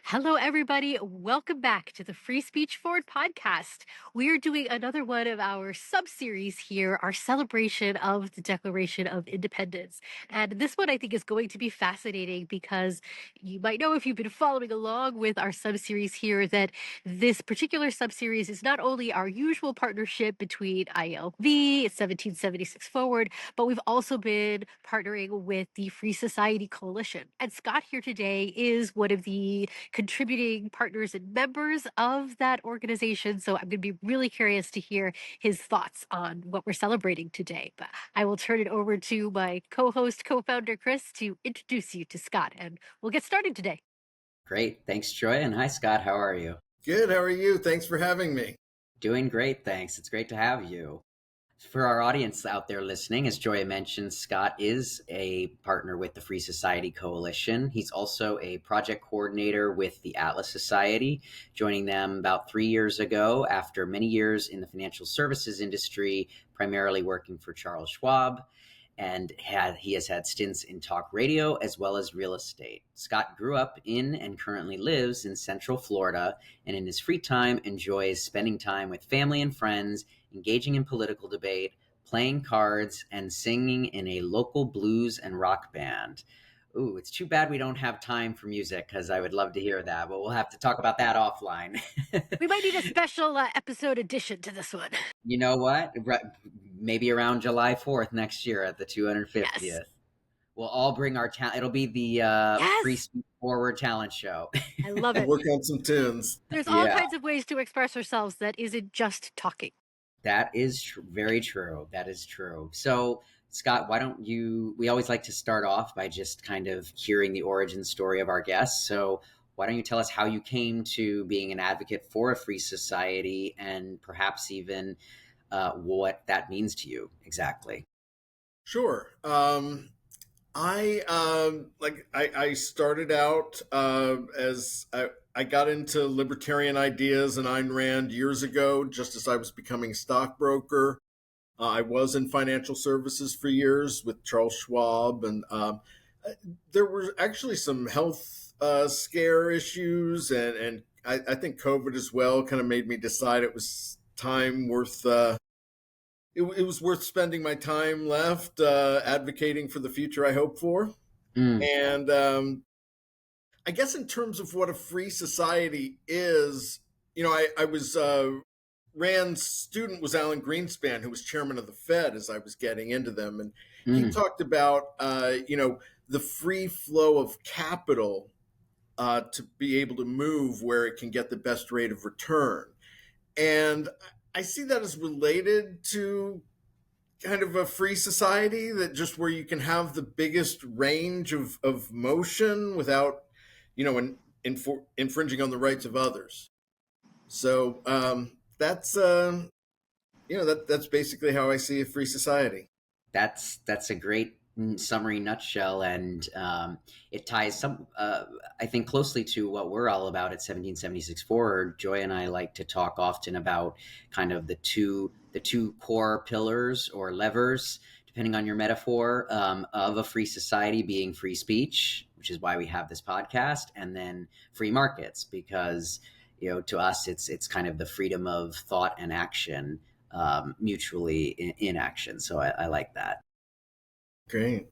Hello, everybody. Welcome back to the Free Speech Forward podcast. We are doing another one of our sub series here, our celebration of the Declaration of Independence. And this one I think is going to be fascinating because you might know if you've been following along with our sub series here that this particular sub series is not only our usual partnership between ILV, 1776 Forward, but we've also been partnering with the Free Society Coalition. And Scott here today is one of the contributing partners and members of that organization. So I'm going to be really curious to hear his thoughts on what we're celebrating today. But I will turn it over to my co host, co founder, Chris, to introduce you to Scott, and we'll get started today. Great. Thanks, Joy. And hi, Scott. How are you? Good. How are you? Thanks for having me. Doing great. Thanks. It's great to have you. For our audience out there listening, as Joy mentioned, Scott is a partner with the Free Society Coalition. He's also a project coordinator with the Atlas Society, joining them about 3 years ago after many years in the financial services industry, primarily working for Charles Schwab. And he has had stints in talk radio as well as real estate. Scott grew up in and currently lives in Central Florida, and in his free time enjoys spending time with family and friends, engaging in political debate, playing cards, and singing in a local blues and rock band. Ooh, it's too bad we don't have time for music because I would love to hear that, but we'll have to talk about that offline. We might need a special episode addition to this one. You know what? Maybe around July 4th next year at the 250th. Yes. We'll all bring our talent. It'll be the Free Yes. Speech Forward talent show. I love it. Work on some tunes. There's all Yeah. kinds of ways to express ourselves that isn't just talking. That is very true. That is true. So, Scott, why don't we always like to start off by just kind of hearing the origin story of our guests. So, why don't you tell us how you came to being an advocate for a free society and perhaps even what that means to you exactly? Sure. I started out as I got into libertarian ideas and Ayn Rand years ago, just as I was becoming a stockbroker. I was in financial services for years with Charles Schwab, and there were actually some health scare issues, and I think COVID as well kind of made me decide it was time worth. It was worth spending my time left advocating for the future I hope for. Mm. And I guess in terms of what a free society is, I was Rand's student was Alan Greenspan, who was chairman of the Fed as I was getting into them. And he talked about, the free flow of capital to be able to move where it can get the best rate of return. And I see that as related to kind of a free society, that just where you can have the biggest range of motion without, infringing on the rights of others. So that's that's basically how I see a free society. That's a great summary nutshell, and it ties I think closely to what we're all about at 1776 Forward. Joy and I like to talk often about kind of the two core pillars or levers, depending on your metaphor, of a free society being free speech, which is why we have this podcast, and then free markets, because to us it's kind of the freedom of thought and action, mutually in action. So I like that. Great.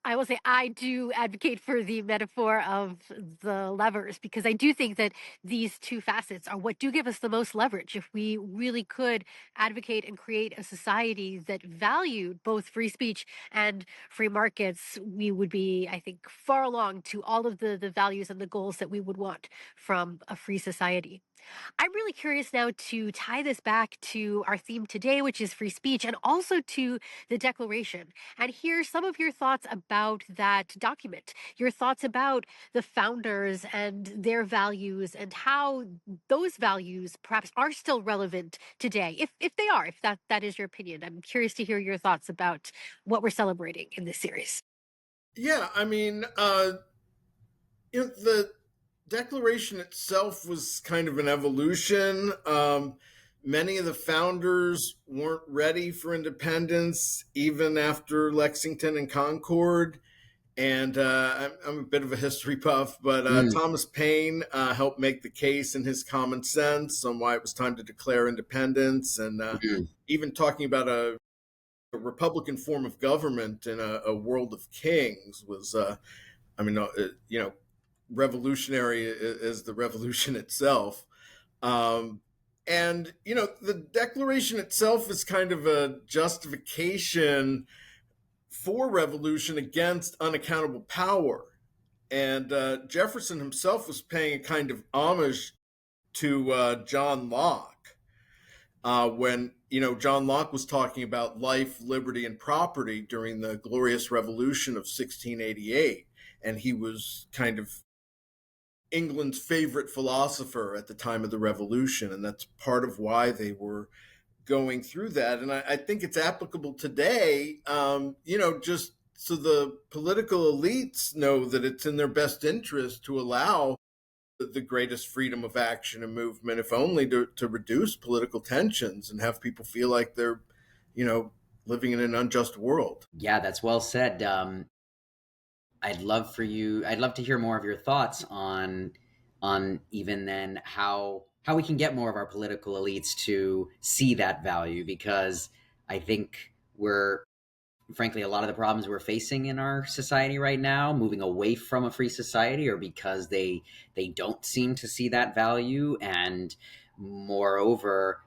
I will say I do advocate for the metaphor of the levers because I do think that these two facets are what do give us the most leverage. If we really could advocate and create a society that valued both free speech and free markets, we would be, I think, far along to all of the values and the goals that we would want from a free society. I'm really curious now to tie this back to our theme today, which is free speech, and also to the Declaration, and hear some of your thoughts about that document, your thoughts about the founders and their values, and how those values perhaps are still relevant today, if they are, if that is your opinion. I'm curious to hear your thoughts about what we're celebrating in this series. Yeah, I mean, the Declaration itself was kind of an evolution. Many of the founders weren't ready for independence, even after Lexington and Concord. And I'm a bit of a history buff, but Mm, Thomas Paine helped make the case in his Common Sense on why it was time to declare independence, and mm. even talking about a republican form of government in a world of kings was, I mean, revolutionary as the revolution itself. Um, and, the Declaration itself is kind of a justification for revolution against unaccountable power. And Jefferson himself was paying a kind of homage to John Locke when John Locke was talking about life, liberty, and property during the Glorious Revolution of 1688, and he was kind of England's favorite philosopher at the time of the Revolution, and that's part of why they were going through that. And I think it's applicable today, just so the political elites know that it's in their best interest to allow the greatest freedom of action and movement, if only to reduce political tensions and have people feel like they're, you know, living in an unjust world. Yeah, that's well said. I'd love to hear more of your thoughts on even then how we can get more of our political elites to see that value, because I think we're frankly a lot of the problems we're facing in our society right now, moving away from a free society, or because they don't seem to see that value. And moreover,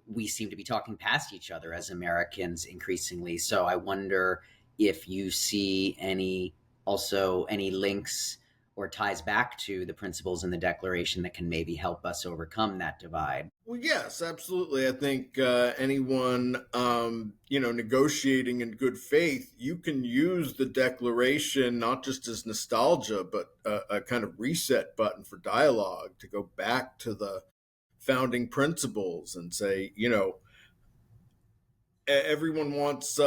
we seem to be talking past each other as Americans increasingly. So I wonder if you see any links or ties back to the principles in the Declaration that can maybe help us overcome that divide. Well, yes, absolutely. I think anyone, negotiating in good faith, you can use the Declaration not just as nostalgia, but a kind of reset button for dialogue to go back to the founding principles and say, everyone wants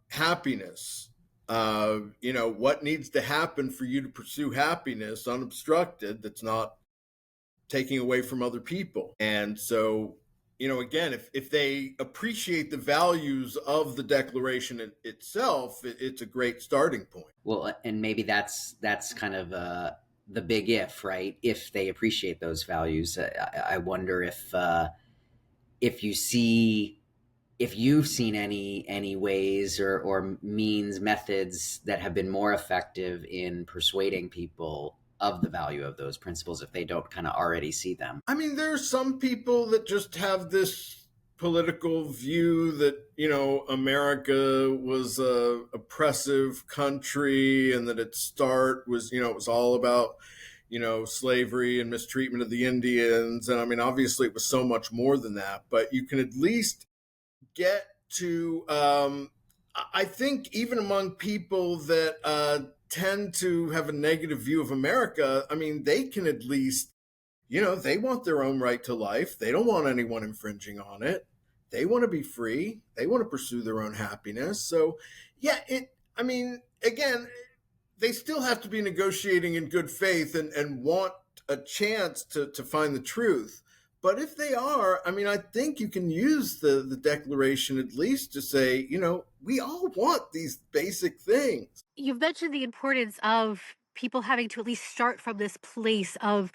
happiness. What needs to happen for you to pursue happiness unobstructed, that's not taking away from other people? And so, again, if they appreciate the values of the Declaration itself, it's a great starting point. Well, and maybe that's kind of the big if, right? If they appreciate those values, I wonder if you see if you've seen any ways or methods that have been more effective in persuading people of the value of those principles if they don't kind of already see them. I mean, there are some people that just have this political view that, America was a oppressive country and that its start was, it was all about, slavery and mistreatment of the Indians. And I mean, obviously it was so much more than that, but you can at least get to, I think, even among people that tend to have a negative view of America, I mean, they can at least, they want their own right to life. They don't want anyone infringing on it. They want to be free. They want to pursue their own happiness. So, yeah, I mean, again, they still have to be negotiating in good faith and want a chance to find the truth. But if they are, I mean, I think you can use the Declaration at least to say, we all want these basic things. You've mentioned the importance of people having to at least start from this place of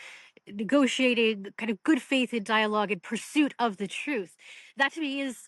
negotiating kind of good faith in dialogue in pursuit of the truth. That to me is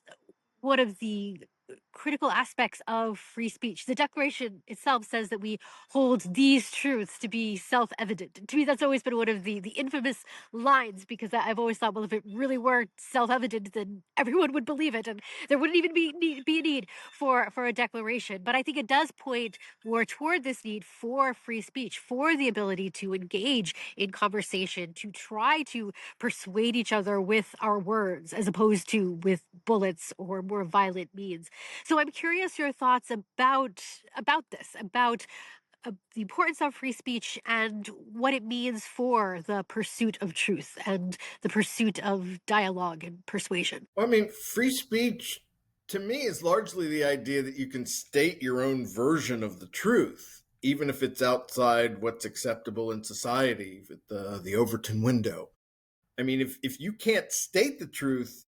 one of the critical aspects of free speech. The Declaration itself says that we hold these truths to be self-evident. To me, that's always been one of the infamous lines, because I've always thought, well, if it really were self-evident, then everyone would believe it, and there wouldn't even be a need for a declaration. But I think it does point more toward this need for free speech, for the ability to engage in conversation, to try to persuade each other with our words as opposed to with bullets or more violent means. So I'm curious your thoughts about this, about the importance of free speech and what it means for the pursuit of truth and the pursuit of dialogue and persuasion. Well, I mean, free speech to me is largely the idea that you can state your own version of the truth, even if it's outside what's acceptable in society, with the Overton window. I mean, if you can't state the truth,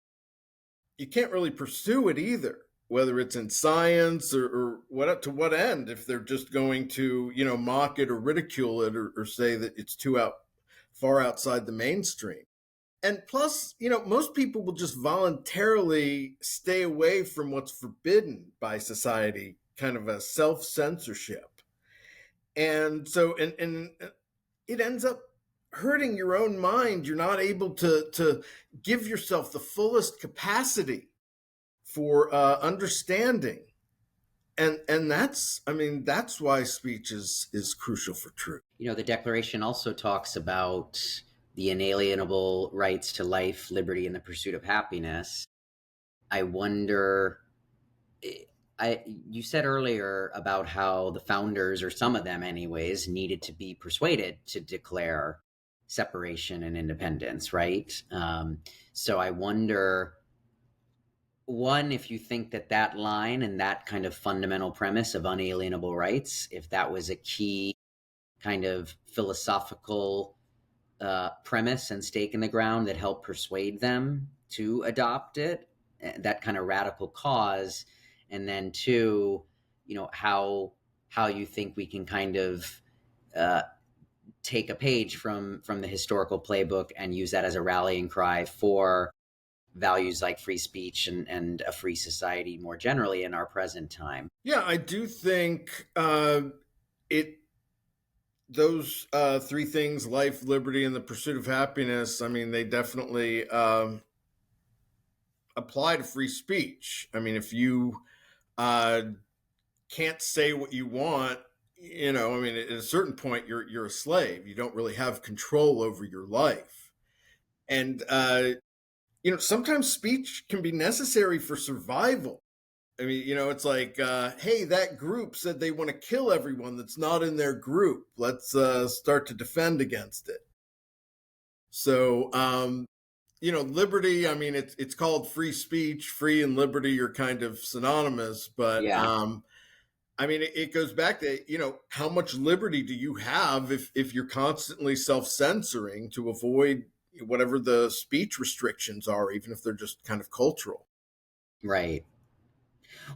you can't really pursue it either. whether it's in science or what to what end, if they're just going to, mock it or ridicule it, or say that it's too far outside the mainstream. And plus, most people will just voluntarily stay away from what's forbidden by society, kind of a self-censorship. And so, and it ends up hurting your own mind. You're not able to give yourself the fullest capacity for understanding. And that's, I mean, that's why speech is crucial for truth. The Declaration also talks about the inalienable rights to life, liberty, and the pursuit of happiness. I wonder, you said earlier about how the founders, or some of them anyways, needed to be persuaded to declare separation and independence, right? So I wonder, one, if you think that line and that kind of fundamental premise of unalienable rights, if that was a key kind of philosophical premise and stake in the ground that helped persuade them to adopt it, that kind of radical cause. And then two, how you think we can kind of uh, take a page from the historical playbook and use that as a rallying cry for values like free speech and a free society more generally in our present time. Yeah, I do think it those three things: life, liberty, and the pursuit of happiness. I mean, they definitely apply to free speech. I mean, if you uh, can't say what you want, I mean, at a certain point, you're a slave. You don't really have control over your life, and sometimes speech can be necessary for survival. I mean, it's like, hey, that group said they want to kill everyone that's not in their group. Let's start to defend against it. So, liberty. I mean, it's called free speech. Free and liberty are kind of synonymous, but Yeah. I mean, it goes back to, how much liberty do you have if you're constantly self-censoring to avoid whatever the speech restrictions are, even if they're just kind of cultural. Right.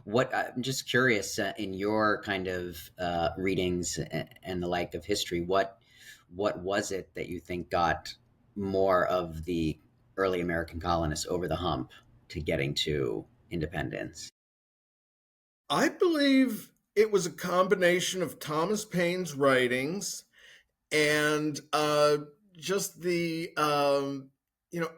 What I'm just curious, in your kind of readings and the like of history, what was it that you think got more of the early American colonists over the hump to getting to independence? I believe it was a combination of Thomas Paine's writings and just the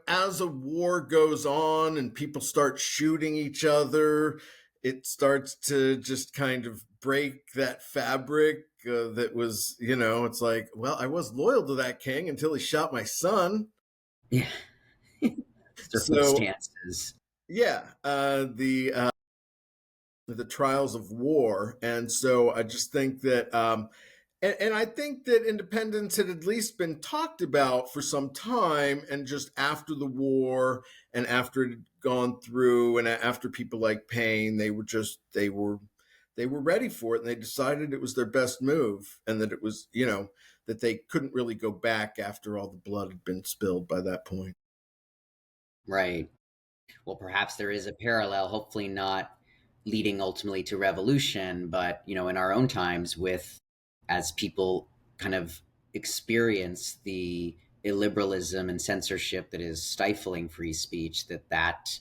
as a war goes on and people start shooting each other, it starts to just kind of break that fabric that was, it's like, well, I was loyal to that king until he shot my son. Yeah. So Circumstances. yeah, the trials of war. And so I just think that and I think that independence had at least been talked about for some time, and just after the war and after it had gone through, and after people like Paine, they were ready for it, and they decided it was their best move, and that it was, that they couldn't really go back after all the blood had been spilled by that point. Right. Well, perhaps there is a parallel, hopefully not leading ultimately to revolution, but in our own times, with as people kind of experience the illiberalism and censorship that is stifling free speech, that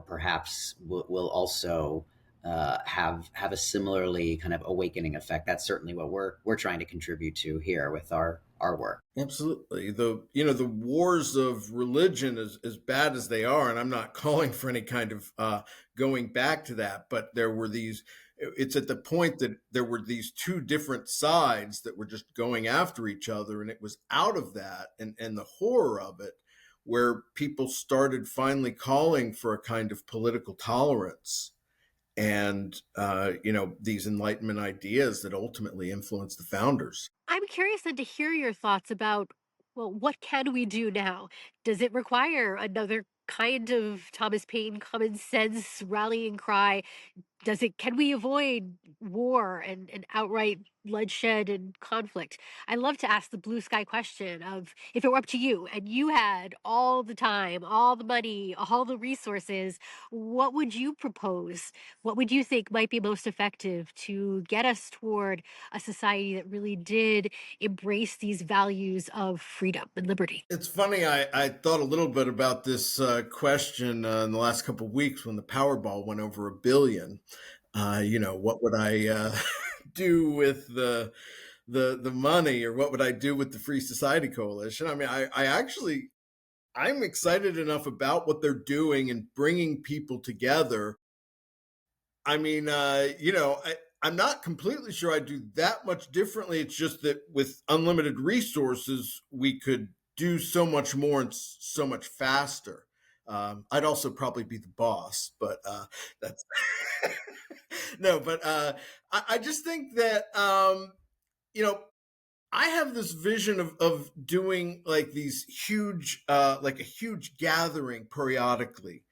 perhaps will also have a similarly kind of awakening effect. That's certainly what we're trying to contribute to here with our work. Absolutely. The wars of religion, as bad as they are, and I'm not calling for any kind of going back to that, but it's at the point that there were these two different sides that were just going after each other. And it was out of that and the horror of it where people started finally calling for a kind of political tolerance and, these Enlightenment ideas that ultimately influenced the founders. I'm curious then to hear your thoughts about, well, what can we do now? Does it require another kind of Thomas Paine common sense rallying cry? Can we avoid war and outright bloodshed and conflict? I love to ask the blue sky question of, if it were up to you and you had all the time, all the money, all the resources, what would you propose? What would you think might be most effective to get us toward a society that really did embrace these values of freedom and liberty? It's funny. I thought a little bit about this question in the last couple of weeks when the Powerball went over a billion. What would I do with the money, or what would I do with the Free Society Coalition? I mean, I'm excited enough about what they're doing and bringing people together. I mean, I'm not completely sure I'd do that much differently. It's just that with unlimited resources, we could do so much more and so much faster. I'd also probably be the boss, but that's no. But I just think that you know I have this vision of doing like these huge, like a huge gathering periodically,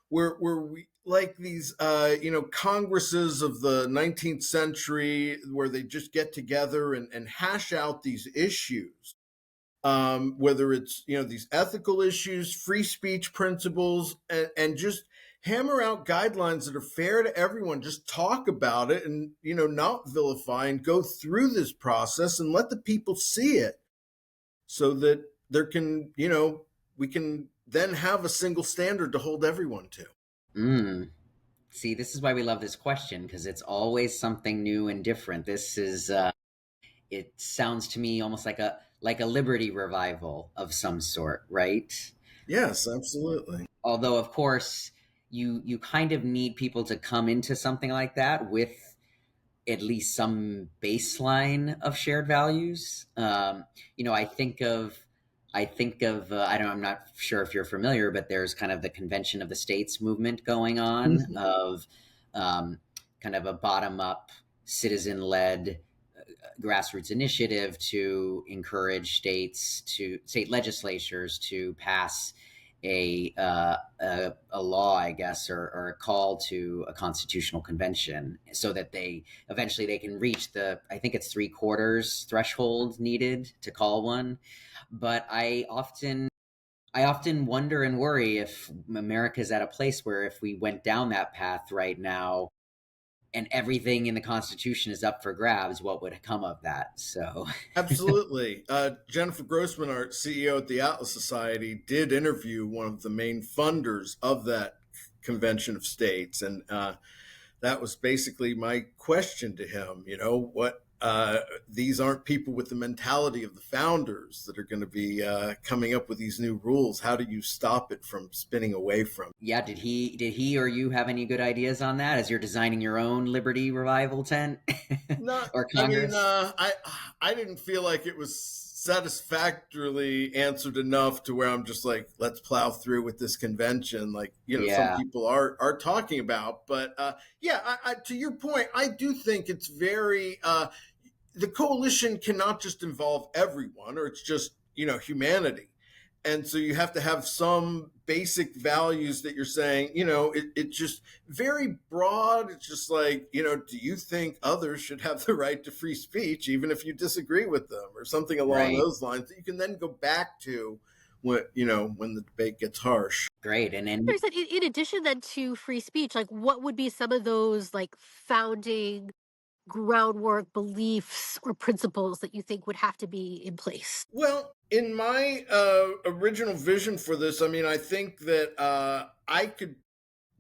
where we like these, congresses of the 19th century, where they just get together and hash out these issues, whether it's these ethical issues, free speech principles, and just hammer out guidelines that are fair to everyone. Just talk about it, and not vilify, and go through this process and let the people see it, so that there can we can then have a single standard to hold everyone to. Mm. See, this is why we love this question, because it's always something new and different. This is it sounds to me almost like a liberty revival of some sort, right? Yes, absolutely. Although, of course, you kind of need people to come into something like that with at least some baseline of shared values. I think of I don't. I'm not sure if you're familiar, but there's kind of the Convention of the States movement going on, Mhm. of kind of a bottom up, citizen led grassroots initiative to encourage state legislatures to pass a law, I guess, or a call to a constitutional convention, so that they eventually they can reach the, I think it's 3/4 threshold needed to call one. But I often wonder and worry if America's at a place where, if we went down that path right now and everything in the Constitution is up for grabs, what would come of that? So, Absolutely. Jennifer Grossman, our CEO at the Atlas Society, did interview one of the main funders of that convention of states. And that was basically my question to him. These aren't people with the mentality of the founders that are going to be coming up with these new rules. How do you stop it from spinning away from? yeah, did he or you have any good ideas on that as you're designing your own Liberty Revival tent Not, or I mean, Congress? I didn't feel like it was satisfactorily answered enough to where I'm just like, let's plow through with this convention, like some Yeah, people are talking about. But yeah, to your point, I do think it's very the coalition cannot just involve everyone, or it's just humanity. And so you have to have some basic values that you're saying, it's just very broad. It's just like, do you think others should have the right to free speech, even if you disagree with them, or something along right. those lines that you can then go back to when the debate gets harsh. Great. And then, There's in addition then to free speech, like what would be some of those like founding groundwork beliefs or principles that you think would have to be in place? Well, in my original vision for this, I mean, I think that I could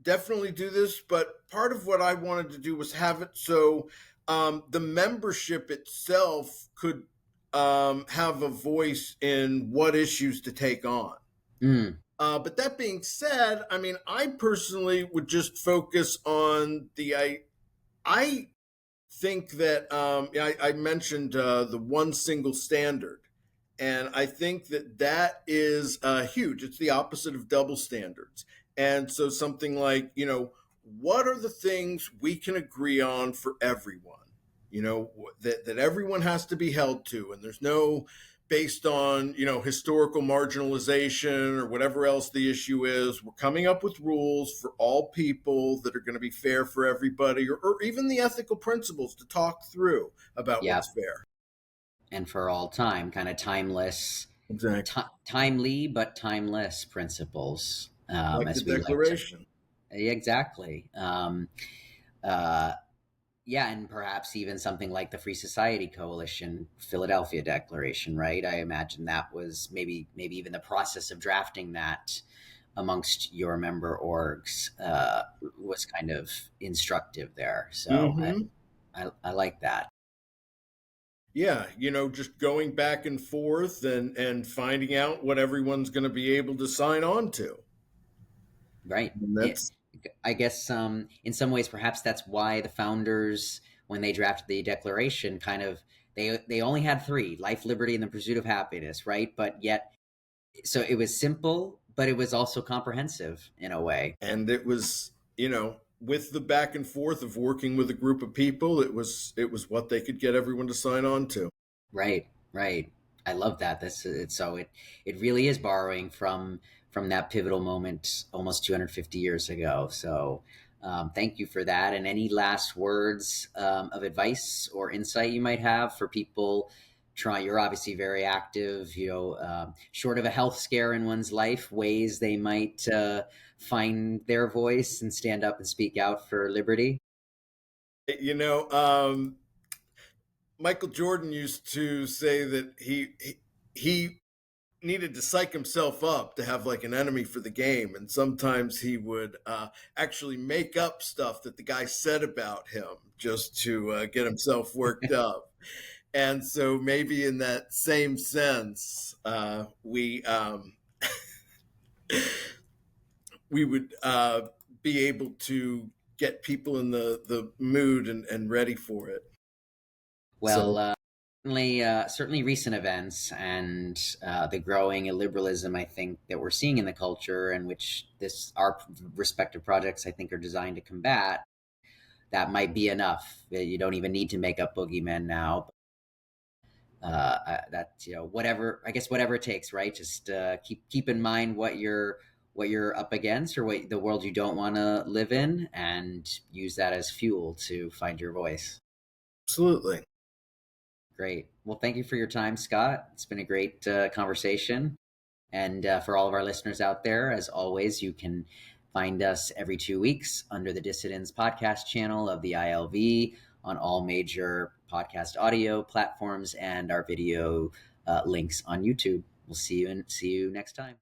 definitely do this, but part of what I wanted to do was have it so the membership itself could have a voice in what issues to take on. mm, But that being said, I mean, I personally would just focus on I think that I mentioned the one single standard, and I think that that is huge. It's the opposite of double standards. And so something like, what are the things we can agree on for everyone? That everyone has to be held to, and there's no based on, historical marginalization or whatever else the issue is. We're coming up with rules for all people that are going to be fair for everybody, or even the ethical principles to talk through about Yeah. what's fair. And for all time, kind of timeless, Exactly. timely but timeless principles, Like the as we like to. Declaration. Exactly. Uh, yeah, and perhaps even something like the Free Society Coalition Philadelphia Declaration, right? I imagine that was maybe even the process of drafting that amongst your member orgs was kind of instructive there. So Mm-hmm. I like that. Yeah, just going back and forth and finding out what everyone's going to be able to sign on to. Right. And Yeah. that's I guess in some ways, perhaps that's why the founders, when they drafted the Declaration, kind of they only had three: life, liberty, and the pursuit of happiness. Right, but yet, so it was simple, but it was also comprehensive in a way. and it was, with the back and forth of working with a group of people, it was what they could get everyone to sign on to. Right, right. I love that. That's it. So it really is borrowing from that pivotal moment almost 250 years ago. So thank you for that. And any last words of advice or insight you might have for people trying? You're obviously very active. Short of a health scare in one's life, ways they might find their voice and stand up and speak out for liberty. You know, um, Michael Jordan used to say that he needed to psych himself up to have like an enemy for the game, and sometimes he would actually make up stuff that the guy said about him just to get himself worked up. And so maybe in that same sense, we would be able to get people in the mood and ready for it. Well, So certainly recent events and the growing illiberalism, I think, that we're seeing in the culture, and which our respective projects, I think, are designed to combat. That might be enough. You don't even need to make up boogeymen now. That whatever, I guess, whatever it takes, right? Just keep in mind what you're up against, or what the world you don't want to live in, and use that as fuel to find your voice. absolutely. Great. Well, thank you for your time, Scott. It's been a great conversation. And for all of our listeners out there, as always, you can find us every 2 weeks under the Dissidents podcast channel of the ILV on all major podcast audio platforms and our video links on YouTube. We'll see you next time.